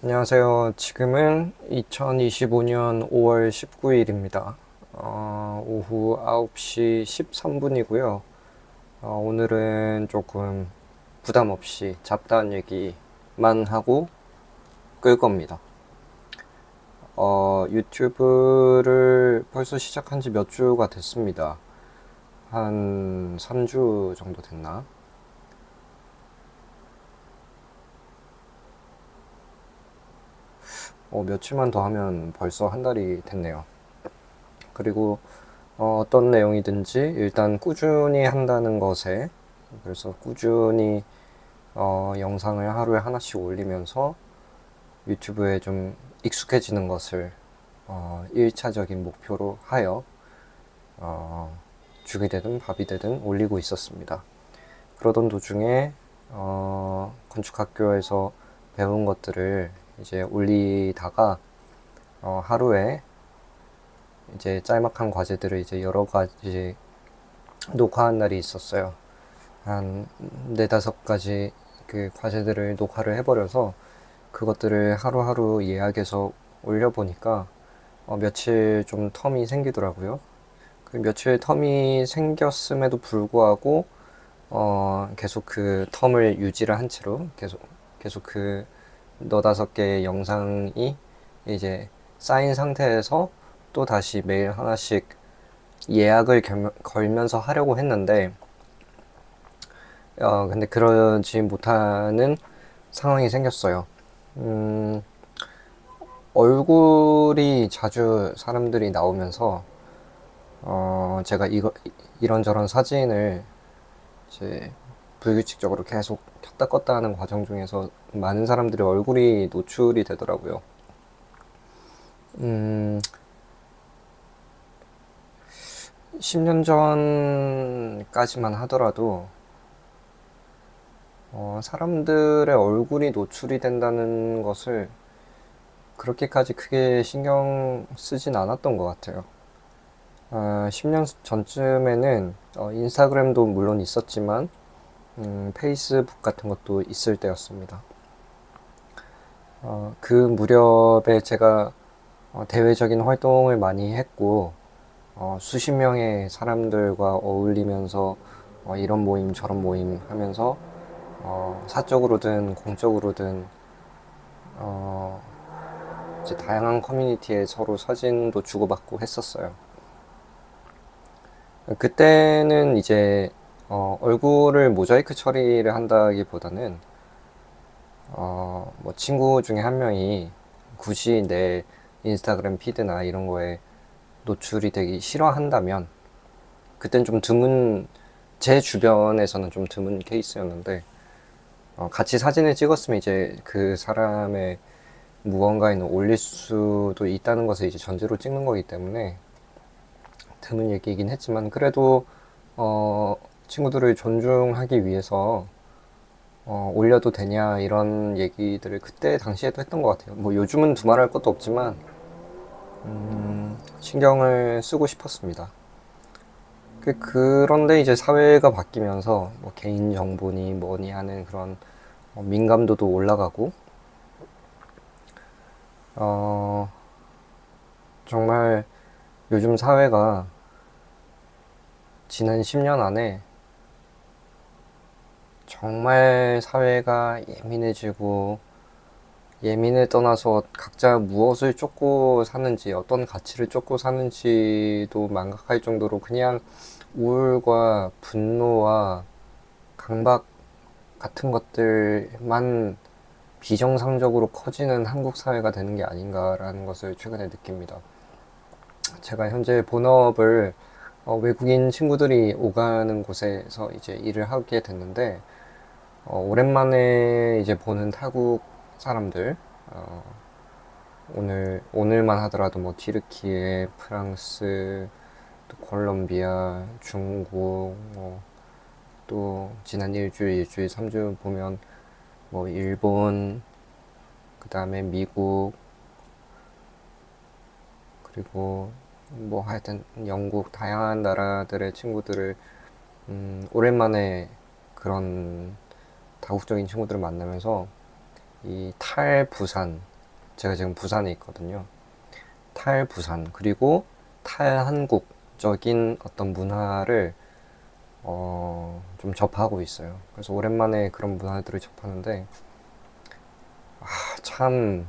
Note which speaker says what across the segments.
Speaker 1: 안녕하세요. 지금은 2025년 5월 19일입니다. 오후 9시 13분이고요. 오늘은 조금 부담 없이 잡다한 얘기만 하고 끌 겁니다. 유튜브를 벌써 시작한 지 몇 주가 됐습니다. 한 3주 정도 됐나? 며칠만 더 하면 벌써 한 달이 됐네요. 그리고 어떤 내용이든지 일단 꾸준히 한다는 것에, 그래서 꾸준히 영상을 하루에 하나씩 올리면서 유튜브에 좀 익숙해지는 것을 1차적인 목표로 하여 죽이 되든 밥이 되든 올리고 있었습니다. 그러던 도중에 건축학교에서 배운 것들을 이제 올리다가 하루에 이제 짤막한 과제들을 이제 여러 가지 녹화한 날이 있었어요. 한 네다섯 가지 그 과제들을 녹화를 해버려서 그것들을 하루하루 예약해서 올려보니까 며칠 좀 텀이 생기더라고요. 그 며칠 텀이 생겼음에도 불구하고 계속 그 텀을 유지를 한 채로 계속 그 너다섯 개의 영상이 이제 쌓인 상태에서 또 다시 매일 하나씩 예약을 걸면서 하려고 했는데 근데 그러지 못하는 상황이 생겼어요. 음, 얼굴이 자주 사람들이 나오면서 제가 이런저런 사진을 이제 불규칙적으로 계속 켰다 껐다 하는 과정 중에서 많은 사람들의 얼굴이 노출이 되더라고요. 음, 10년 전까지만 하더라도 사람들의 얼굴이 노출이 된다는 것을 그렇게까지 크게 신경 쓰진 않았던 것 같아요. 10년 전쯤에는 인스타그램도 물론 있었지만 페이스북 같은 것도 있을 때였습니다. 그 무렵에 제가 대외적인 활동을 많이 했고 수십 명의 사람들과 어울리면서 이런 모임 저런 모임 하면서 사적으로든 공적으로든 어, 이제 다양한 커뮤니티에 서로 사진도 주고받고 했었어요. 그때는 이제 얼굴을 모자이크 처리를 한다기보다는 뭐 친구 중에 한 명이 굳이 내 인스타그램 피드나 이런 거에 노출이 되기 싫어한다면 그땐 좀 드문, 제 주변에서는 좀 드문 케이스였는데 같이 사진을 찍었으면 이제 그 사람의 무언가에는 올릴 수도 있다는 것을 이제 전제로 찍는 거기 때문에 드문 얘기이긴 했지만 그래도 친구들을 존중하기 위해서 올려도 되냐 이런 얘기들을 그때 당시에도 했던 것 같아요. 뭐 요즘은 두말할 것도 없지만 신경을 쓰고 싶었습니다. 그런데 이제 사회가 바뀌면서 뭐 개인 정보니 뭐니 하는 그런 민감도도 올라가고 어, 정말 요즘 사회가 지난 10년 안에 정말 사회가 예민해지고 예민을 떠나서 각자 무엇을 쫓고 사는지 어떤 가치를 쫓고 사는지도 망각할 정도로 그냥 우울과 분노와 강박 같은 것들만 비정상적으로 커지는 한국 사회가 되는 게 아닌가라는 것을 최근에 느낍니다. 제가 현재 본업을 외국인 친구들이 오가는 곳에서 이제 일을 하게 됐는데 오랜만에 이제 보는 타국 사람들 오늘만 하더라도 뭐 튀르키예, 프랑스, 또 콜롬비아, 중국, 또 지난 일주일, 3주 보면 뭐 일본, 그 다음에 미국, 그리고 뭐 하여튼 영국 다양한 나라들의 친구들을 오랜만에 그런 다국적인 친구들을 만나면서 이 탈부산 제가 지금 부산에 있거든요. 탈부산 그리고 탈한국적인 어떤 문화를 좀 접하고 있어요. 그래서 오랜만에 그런 문화들을 접하는데 참,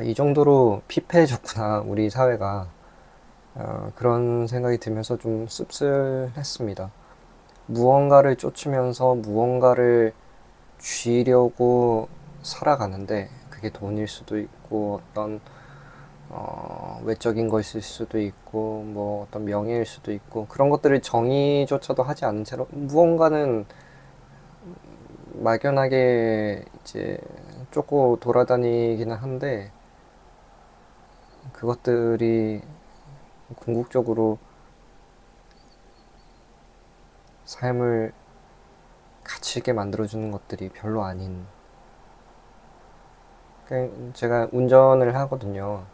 Speaker 1: 이 정도로 피폐해졌구나 우리 사회가. 그런 생각이 들면서 좀 씁쓸했습니다. 무언가를 쫓으면서 무언가를 쥐려고 살아가는데 그게 돈일 수도 있고 어떤 외적인 것일 수도 있고 뭐 어떤 명예일 수도 있고 그런 것들을 정의조차도 하지 않은 채로 무언가는 막연하게 이제 쫓고 돌아다니기는 한데 그것들이 궁극적으로 삶을 가치 있게 만들어주는 것들이 별로 아닌. 제가 운전을 하거든요.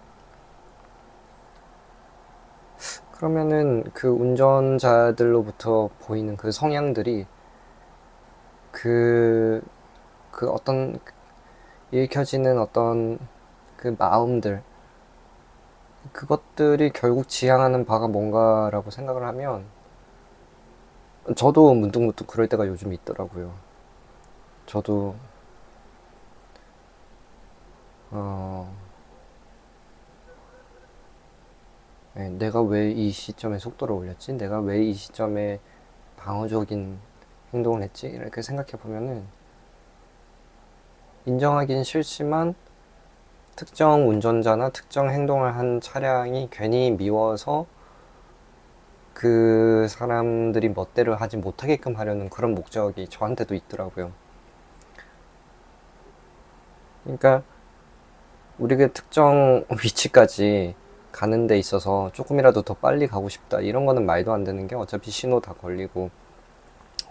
Speaker 1: 그러면은 그 운전자들로부터 보이는 그 성향들이 그, 그 어떤 읽혀지는 어떤 그 마음들, 그것들이 결국 지향하는 바가 뭔가라고 생각을 하면 저도 문득문득 그럴 때가 요즘 있더라고요. 저도 어, 내가 왜 이 시점에 속도를 올렸지? 내가 왜 이 시점에 방어적인 행동을 했지? 이렇게 생각해 보면은 인정하긴 싫지만 특정 운전자나 특정 행동을 한 차량이 괜히 미워서 그 사람들이 멋대로 하지 못하게끔 하려는 그런 목적이 저한테도 있더라고요. 그러니까 우리가 특정 위치까지 가는 데 있어서 조금이라도 더 빨리 가고 싶다 이런 거는 말도 안 되는 게 어차피 신호 다 걸리고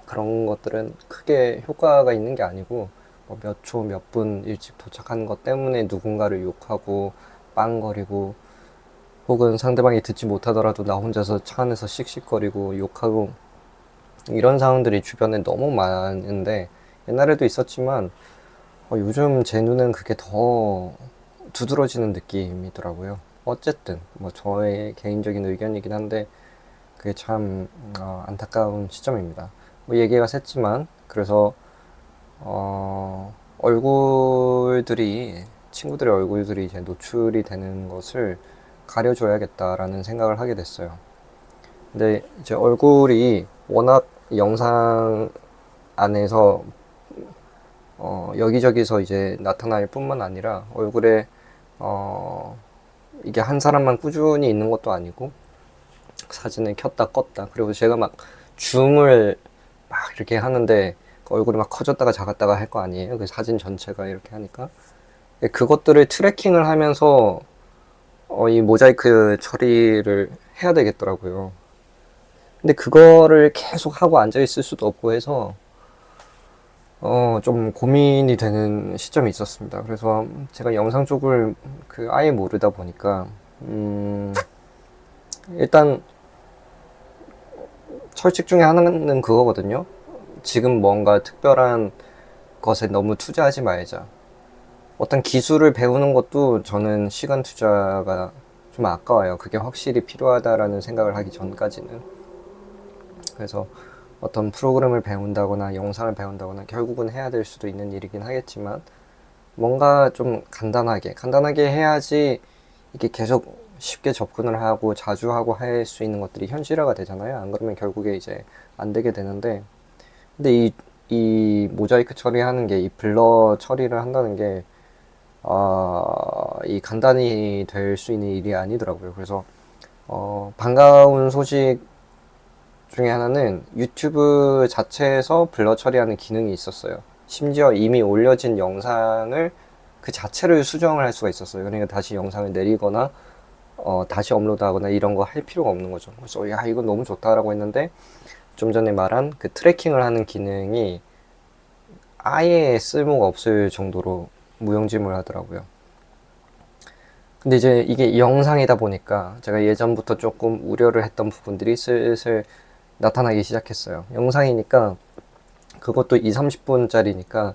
Speaker 1: 그런 것들은 크게 효과가 있는 게 아니고 뭐 몇 초, 몇 분 일찍 도착하는 것 때문에 누군가를 욕하고 빵거리고 혹은 상대방이 듣지 못하더라도 나 혼자서 차 안에서 씩씩거리고 욕하고 이런 상황들이 주변에 너무 많은데 옛날에도 있었지만 요즘 제 눈엔 그게 더 두드러지는 느낌이더라고요. 어쨌든 뭐 저의 개인적인 의견이긴 한데 그게 참 안타까운 시점입니다. 뭐 얘기가 샜지만 그래서 얼굴들이 친구들의 얼굴들이 이제 노출이 되는 것을 가려줘야겠다라는 생각을 하게 됐어요. 근데 이제 얼굴이 워낙 영상 안에서 여기저기서 이제 나타날 뿐만 아니라 얼굴에 이게 한 사람만 꾸준히 있는 것도 아니고 사진을 켰다 껐다 그리고 제가 막 줌을 막 이렇게 하는데 그 얼굴이 막 커졌다가 작았다가 할 거 아니에요. 그 사진 전체가 이렇게 하니까 그것들을 트래킹을 하면서 이 모자이크 처리를 해야 되겠더라고요. 근데 그거를 계속 하고 앉아 있을 수도 없고 해서 좀 고민이 되는 시점이 있었습니다. 그래서 제가 영상 쪽을 아예 모르다 보니까 일단 철칙 중에 하나는 그거거든요. 지금 뭔가 특별한 것에 너무 투자하지 말자. 어떤 기술을 배우는 것도 저는 시간 투자가 좀 아까워요. 그게 확실히 필요하다라는 생각을 하기 전까지는. 그래서 어떤 프로그램을 배운다거나 영상을 배운다거나 결국은 해야 될 수도 있는 일이긴 하겠지만 뭔가 좀 간단하게 해야지 이게 계속 쉽게 접근을 하고 자주 하고 할 수 있는 것들이 현실화가 되잖아요. 안 그러면 결국에 이제 안 되게 되는데 근데 이 모자이크 처리하는 게 이 블러 처리를 한다는 게 이 간단히 될 수 있는 일이 아니더라고요. 그래서 반가운 소식 중에 하나는 유튜브 자체에서 블러 처리하는 기능이 있었어요. 심지어 이미 올려진 영상을 그 자체를 수정을 할 수가 있었어요. 그러니까 다시 영상을 내리거나 다시 업로드하거나 이런 거 할 필요가 없는 거죠. 그래서 야 이건 너무 좋다라고 했는데 좀 전에 말한 그 트래킹을 하는 기능이 아예 쓸모가 없을 정도로 무용지물하더라고요. 근데 이제 이게 영상이다 보니까 제가 예전부터 조금 우려를 했던 부분들이 슬슬 나타나기 시작했어요. 영상이니까 그것도 2, 30분짜리니까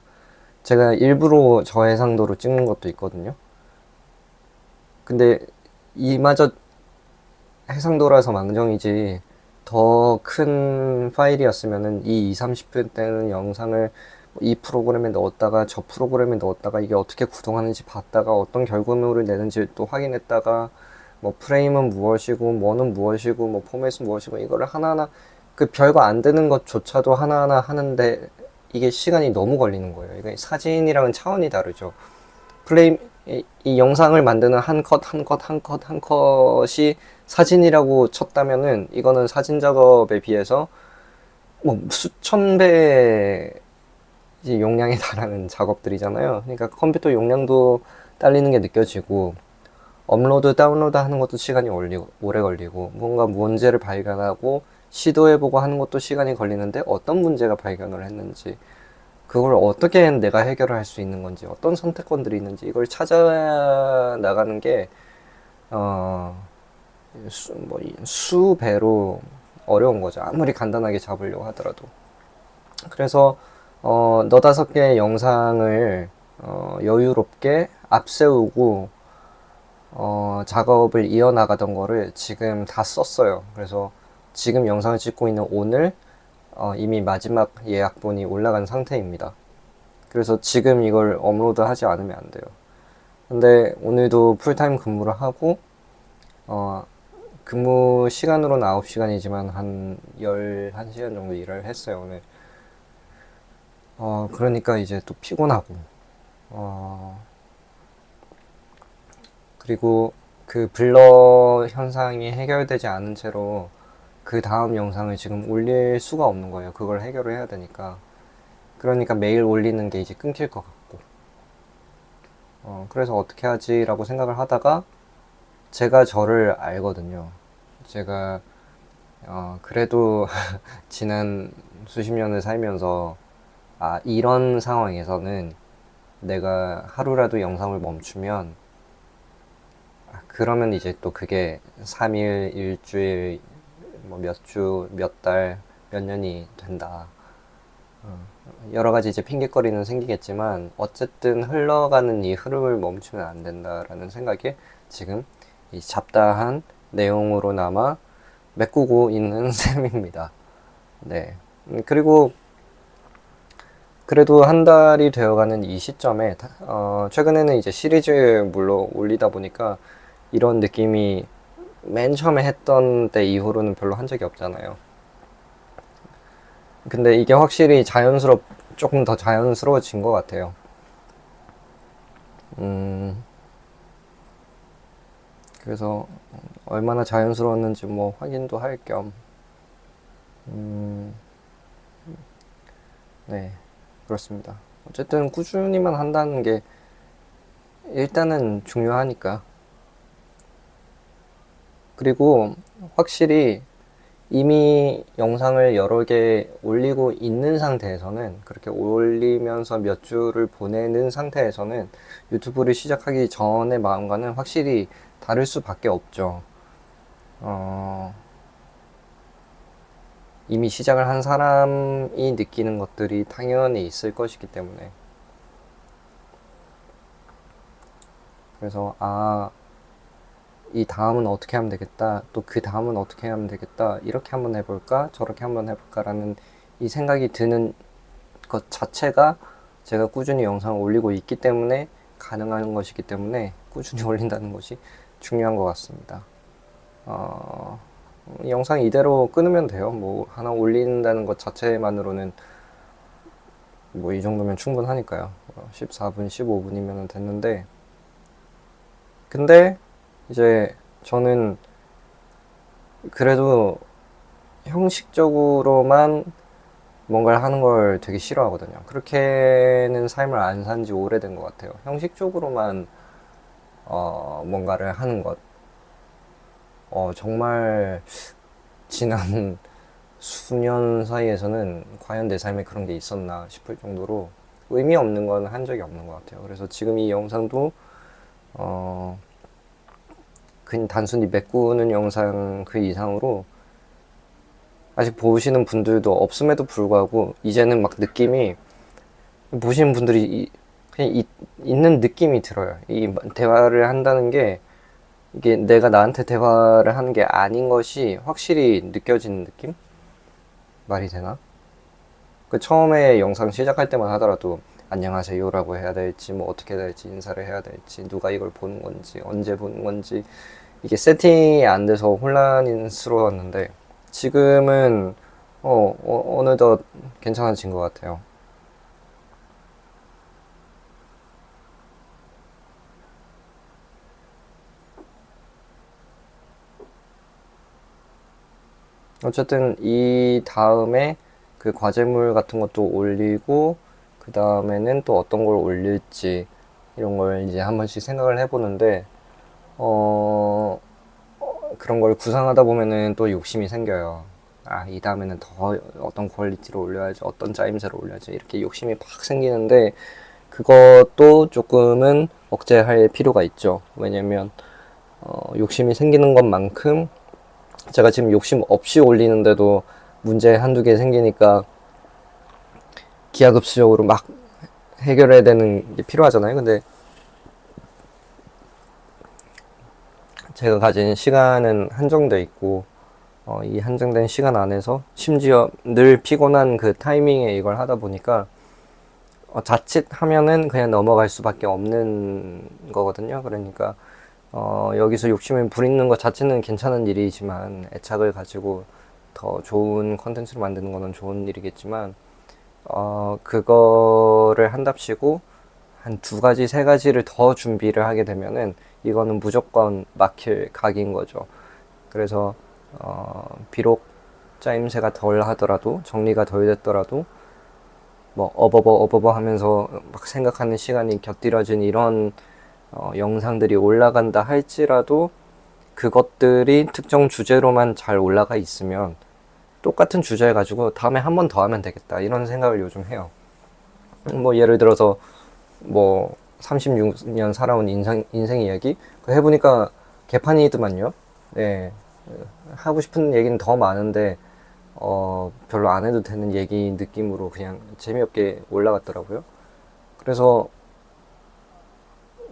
Speaker 1: 제가 일부러 저해상도로 찍는 것도 있거든요. 근데 이마저 해상도라서 망정이지, 더 큰 파일이었으면은 이 2, 30분 때는 영상을 이 프로그램에 넣었다가 저 프로그램에 넣었다가 이게 어떻게 구동하는지 봤다가 어떤 결과물을 내는지 또 확인했다가 뭐 프레임은 무엇이고 뭐는 무엇이고 뭐 포맷은 무엇이고 이거를 하나하나 그 별거 안 되는 것조차도 하나하나 하는데 이게 시간이 너무 걸리는 거예요. 이게 사진이랑은 차원이 다르죠. 플레임 이 영상을 만드는 한 컷 한 컷 한 컷 한 컷이 사진이라고 쳤다면은 이거는 사진 작업에 비해서 뭐 수천 배 용량에 달하는 작업들이잖아요. 그러니까 컴퓨터 용량도 딸리는 게 느껴지고 업로드 다운로드 하는 것도 시간이 오래 걸리고 뭔가 문제를 발견하고 시도해보고 하는 것도 시간이 걸리는데 어떤 문제가 발견을 했는지 그걸 어떻게 내가 해결을 할 수 있는 건지 어떤 선택권들이 있는지 이걸 찾아 나가는 게 수배로 어려운 거죠. 아무리 간단하게 잡으려고 하더라도. 그래서 너다섯 개의 영상을 여유롭게 앞세우고 작업을 이어나가던 거를 지금 다 썼어요. 그래서 지금 영상을 찍고 있는 오늘 이미 마지막 예약본이 올라간 상태입니다. 그래서 지금 이걸 업로드 하지 않으면 안 돼요. 근데 오늘도 풀타임 근무를 하고 근무 시간으로는 9시간이지만 한 11시간 정도 일을 했어요, 오늘. 그러니까 이제 또 피곤하고, 그리고 그 블러 현상이 해결되지 않은 채로 그 다음 영상을 지금 올릴 수가 없는 거예요. 그걸 해결을 해야 되니까. 그러니까 매일 올리는 게 이제 끊길 것 같고. 그래서 어떻게 하지라고 생각을 하다가 제가 저를 알거든요. 제가 그래도 지난 수십 년을 살면서 이런 상황에서는 내가 하루라도 영상을 멈추면 그러면 이제 또 그게 3일, 일주일, 뭐 몇 주, 몇 달, 몇 년이 된다. 여러 가지 이제 핑계거리는 생기겠지만 어쨌든 흘러가는 이 흐름을 멈추면 안 된다라는 생각에 지금 이 잡다한 내용으로나마 메꾸고 있는 셈입니다. 네. 그리고 그래도 한 달이 되어가는 이 시점에 최근에는 이제 시리즈물로 올리다 보니까 이런 느낌이 맨 처음에 했던 때 이후로는 별로 한 적이 없잖아요. 근데 이게 확실히 조금 더 자연스러워진 것 같아요. 그래서 얼마나 자연스러웠는지 뭐 확인도 할 겸, 네, 그렇습니다. 어쨌든 꾸준히만 한다는 게 일단은 중요하니까. 그리고 확실히 이미 영상을 여러 개 올리고 있는 상태에서는 그렇게 올리면서 몇 주를 보내는 상태에서는 유튜브를 시작하기 전의 마음과는 확실히 다를 수밖에 없죠. 이미 시작을 한 사람이 느끼는 것들이 당연히 있을 것이기 때문에. 그래서 이 다음은 어떻게 하면 되겠다, 또 그 다음은 어떻게 하면 되겠다, 이렇게 한번 해볼까 저렇게 한번 해볼까라는 이 생각이 드는 것 자체가 제가 꾸준히 영상을 올리고 있기 때문에 가능한 것이기 때문에 꾸준히 올린다는 것이 중요한 것 같습니다. 영상 이대로 끊으면 돼요. 뭐 하나 올린다는 것 자체만으로는 뭐 이 정도면 충분하니까요. 14분 15분이면 됐는데, 근데 이제 저는 그래도 형식적으로만 뭔가를 하는 걸 되게 싫어하거든요. 그렇게는 삶을 안 산 지 오래된 것 같아요. 형식적으로만 뭔가를 하는 것. 정말 지난 수년 사이에서는 과연 내 삶에 그런 게 있었나 싶을 정도로 의미 없는 건 한 적이 없는 것 같아요. 그래서 지금 이 영상도 그냥 단순히 메꾸는 영상 그 이상으로 아직 보시는 분들도 없음에도 불구하고 이제는 막 느낌이 보시는 분들이 그냥 있는 느낌이 들어요. 이 대화를 한다는 게 이게 내가 나한테 대화를 하는 게 아닌 것이 확실히 느껴지는 느낌? 말이 되나? 그 처음에 영상 시작할 때만 하더라도 안녕하세요라고 해야 될지 뭐 어떻게 해야 될지 인사를 해야 될지 누가 이걸 보는 건지 언제 보는 건지 이게 세팅이 안 돼서 혼란스러웠는데 지금은 어느덧 괜찮아진 것 같아요. 어쨌든 이 다음에 그 과제물 같은 것도 올리고 그 다음에는 또 어떤 걸 올릴지 이런 걸 이제 한 번씩 생각을 해보는데 그런 걸 구상하다 보면은 또 욕심이 생겨요. 아, 이 다음에는 더 어떤 퀄리티로 올려야지, 어떤 짜임새로 올려야지 이렇게 욕심이 팍 생기는데 그것도 조금은 억제할 필요가 있죠. 왜냐면 욕심이 생기는 것만큼 제가 지금 욕심 없이 올리는데도 문제 한두 개 생기니까 기하급수적으로 막 해결해야 되는 게 필요하잖아요. 근데 제가 가진 시간은 한정돼 있고 이 한정된 시간 안에서 심지어 늘 피곤한 그 타이밍에 이걸 하다 보니까 자칫 하면은 그냥 넘어갈 수밖에 없는 거거든요. 그러니까 여기서 욕심을 부리는 것 자체는 괜찮은 일이지만 애착을 가지고 더 좋은 컨텐츠를 만드는 거는 좋은 일이겠지만 그거를 한답시고 한 두 가지, 세 가지를 더 준비를 하게 되면은 이거는 무조건 막힐 각인 거죠. 그래서 비록 짜임새가 덜 하더라도 정리가 덜 됐더라도 뭐 어버버 하면서 막 생각하는 시간이 곁들여진 이런 영상들이 올라간다 할지라도 그것들이 특정 주제로만 잘 올라가 있으면 똑같은 주제 가지고 다음에 한 번 더 하면 되겠다 이런 생각을 요즘 해요. 뭐 예를 들어서 뭐 36년 살아온 인생 이야기 해보니까 개판이더만요. 네, 하고 싶은 얘기는 더 많은데 별로 안 해도 되는 얘기 느낌으로 그냥 재미없게 올라갔더라고요. 그래서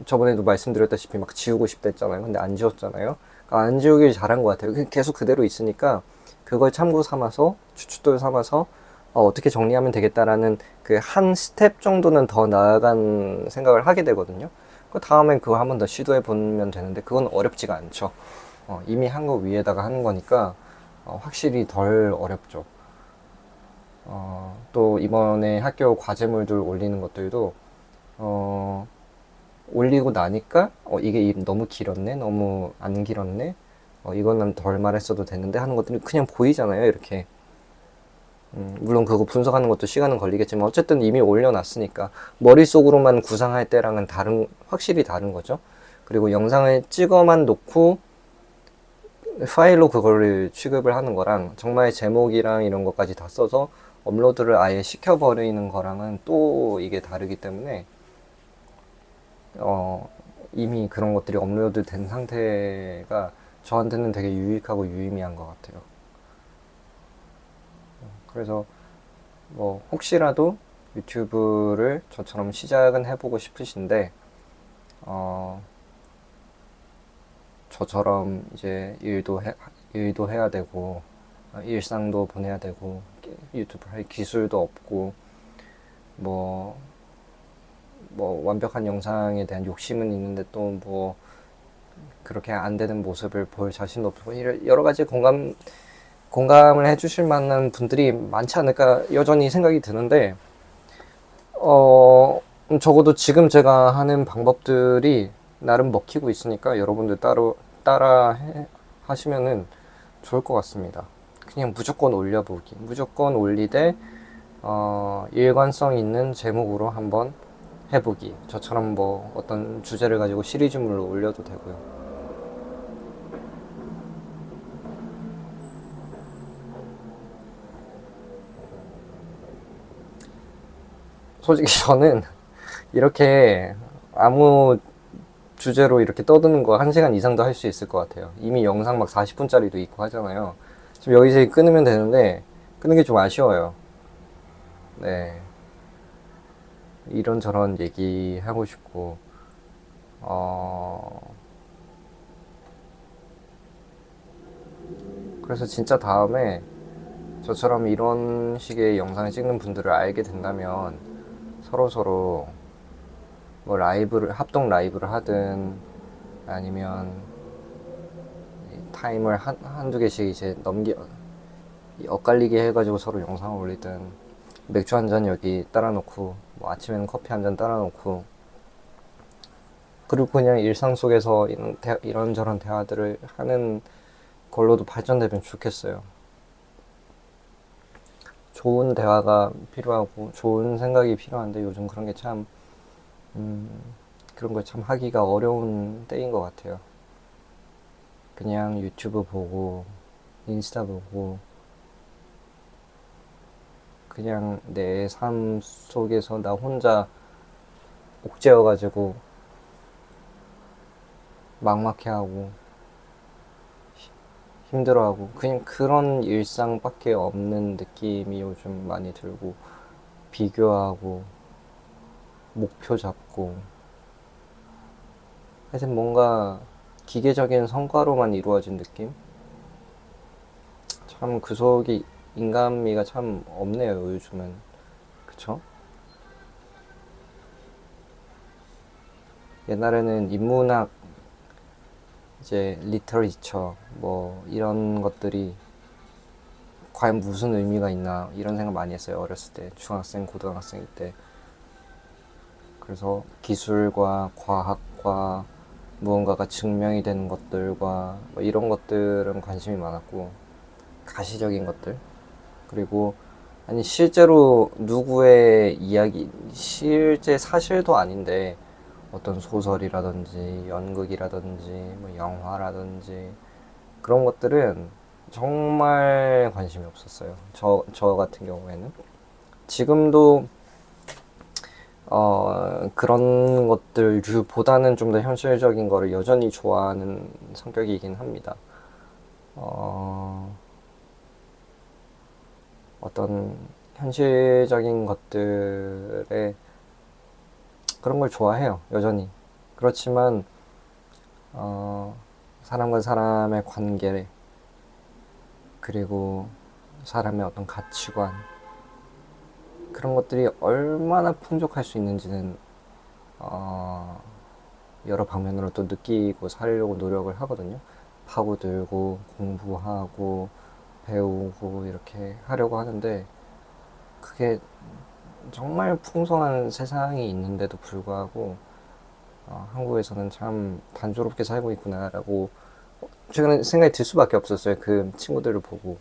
Speaker 1: 저번에도 말씀드렸다시피 막 지우고 싶다 했잖아요. 근데 안 지웠잖아요. 그러니까 안 지우길 잘한 것 같아요. 계속 그대로 있으니까 그걸 참고 삼아서 추춧돌 삼아서 어떻게 정리하면 되겠다라는 그 한 스텝 정도는 더 나아간 생각을 하게 되거든요. 그 다음엔 그거 한 번 더 시도해 보면 되는데 그건 어렵지가 않죠. 이미 한 거 위에다가 하는 거니까 확실히 덜 어렵죠. 또 이번에 학교 과제물들 올리는 것들도 올리고 나니까 이게 너무 길었네, 너무 안 길었네, 이거는 덜 말했어도 되는데 하는 것들이 그냥 보이잖아요, 이렇게. 물론 그거 분석하는 것도 시간은 걸리겠지만 어쨌든 이미 올려놨으니까 머릿속으로만 구상할 때랑은 확실히 다른 거죠. 그리고 영상을 찍어만 놓고 파일로 그거를 취급을 하는 거랑 정말 제목이랑 이런 것까지 다 써서 업로드를 아예 시켜버리는 거랑은 또 이게 다르기 때문에 이미 그런 것들이 업로드 된 상태가 저한테는 되게 유익하고 유의미한 것 같아요. 그래서 뭐 혹시라도 유튜브를 저처럼 시작은 해보고 싶으신데 저처럼 이제 일도 해야 되고 일상도 보내야 되고 유튜브 할 기술도 없고 뭐 완벽한 영상에 대한 욕심은 있는데 또 뭐 그렇게 안 되는 모습을 볼 자신도 없고 여러 가지 공감을 해주실 만한 분들이 많지 않을까 여전히 생각이 드는데 적어도 지금 제가 하는 방법들이 나름 먹히고 있으니까 여러분들 따라 하시면은 좋을 것 같습니다. 그냥 무조건 올려보기, 무조건 올리되 일관성 있는 제목으로 한번 해보기. 저처럼 뭐 어떤 주제를 가지고 시리즈물로 올려도 되고요. 솔직히 저는 이렇게 아무 주제로 이렇게 떠드는 거 1시간 이상도 할 수 있을 것 같아요. 이미 영상 막 40분짜리도 있고 하잖아요. 지금 여기서 끊으면 되는데 끊는 게 좀 아쉬워요. 네. 이런저런 얘기하고 싶고, 그래서 진짜 다음에 저처럼 이런 식의 영상을 찍는 분들을 알게 된다면 서로서로 뭐 합동 라이브를 하든 아니면 타임을 한두 개씩 이제 엇갈리게 해가지고 서로 영상을 올리든 맥주 한 잔 여기 따라 놓고 뭐 아침에는 커피 한 잔 따라 놓고 그리고 그냥 일상 속에서 이런저런 대화들을 하는 걸로도 발전되면 좋겠어요. 좋은 대화가 필요하고 좋은 생각이 필요한데 요즘 그런 게 참 그런 걸 참 하기가 어려운 때인 것 같아요. 그냥 유튜브 보고 인스타 보고 그냥 내 삶 속에서 나 혼자 옥죄어가지고 막막해하고 힘들어하고 그냥 그런 일상밖에 없는 느낌이 요즘 많이 들고 비교하고 목표 잡고 하여튼 뭔가 기계적인 성과로만 이루어진 느낌? 참 그 속에 인간미가 참 없네요 요즘은. 그쵸? 옛날에는 인문학 이제 리터리처 뭐 이런 것들이 과연 무슨 의미가 있나 이런 생각 많이 했어요. 어렸을 때 중학생 고등학생 때. 그래서 기술과 과학과 무언가가 증명이 되는 것들과 뭐 이런 것들은 관심이 많았고 가시적인 것들 그리고 아니 실제로 누구의 이야기 실제 사실도 아닌데 어떤 소설이라든지 연극이라든지 뭐 영화라든지 그런 것들은 정말 관심이 없었어요. 저 같은 경우에는 지금도 그런 것들보다는 좀 더 현실적인 거를 여전히 좋아하는 성격이긴 합니다. 어떤 현실적인 것들에 그런 걸 좋아해요, 여전히. 그렇지만 사람과 사람의 관계 그리고 사람의 어떤 가치관 그런 것들이 얼마나 풍족할 수 있는지는 여러 방면으로 또 느끼고 살려고 노력을 하거든요. 파고들고 공부하고 배우고 이렇게 하려고 하는데 그게 정말 풍성한 세상이 있는데도 불구하고 한국에서는 참 단조롭게 살고 있구나라고 최근에 생각이 들 수밖에 없었어요. 그 친구들을 보고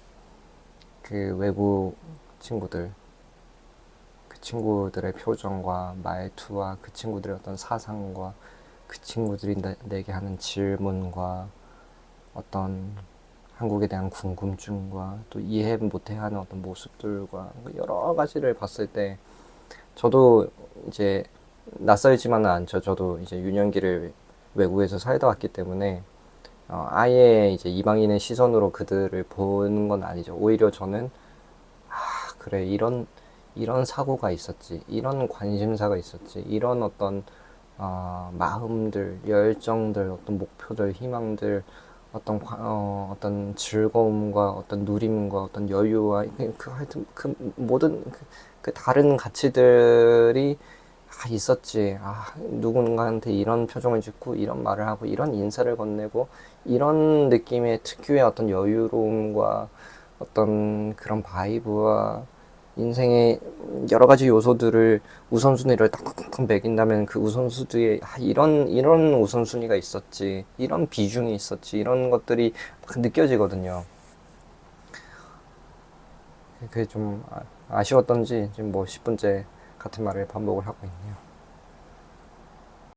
Speaker 1: 그 외국 친구들 그 친구들의 표정과 말투와 그 친구들의 어떤 사상과 그 친구들이 내게 하는 질문과 어떤 한국에 대한 궁금증과 또 이해 못해하는 어떤 모습들과 여러 가지를 봤을 때 저도 이제 낯설지만은 않죠. 저도 이제 유년기를 외국에서 살다 왔기 때문에 아예 이제 이방인의 시선으로 그들을 보는 건 아니죠. 오히려 저는 그래 이런 사고가 있었지, 이런 관심사가 있었지, 이런 어떤 마음들, 열정들, 어떤 목표들, 희망들, 어떤 즐거움과 어떤 누림과 어떤 여유와 하여튼 그 모든 그 다른 가치들이 있었지. 누군가한테 이런 표정을 짓고 이런 말을 하고 이런 인사를 건네고 이런 느낌의 특유의 어떤 여유로움과 어떤 그런 바이브와 인생의 여러 가지 요소들을 우선순위를 딱딱딱 매긴다면 그 우선순위에 이런 우선순위가 있었지, 이런 비중이 있었지, 이런 것들이 막 느껴지거든요. 그게 좀 아쉬웠던지 지금 뭐 10분째 같은 말을 반복을 하고 있네요.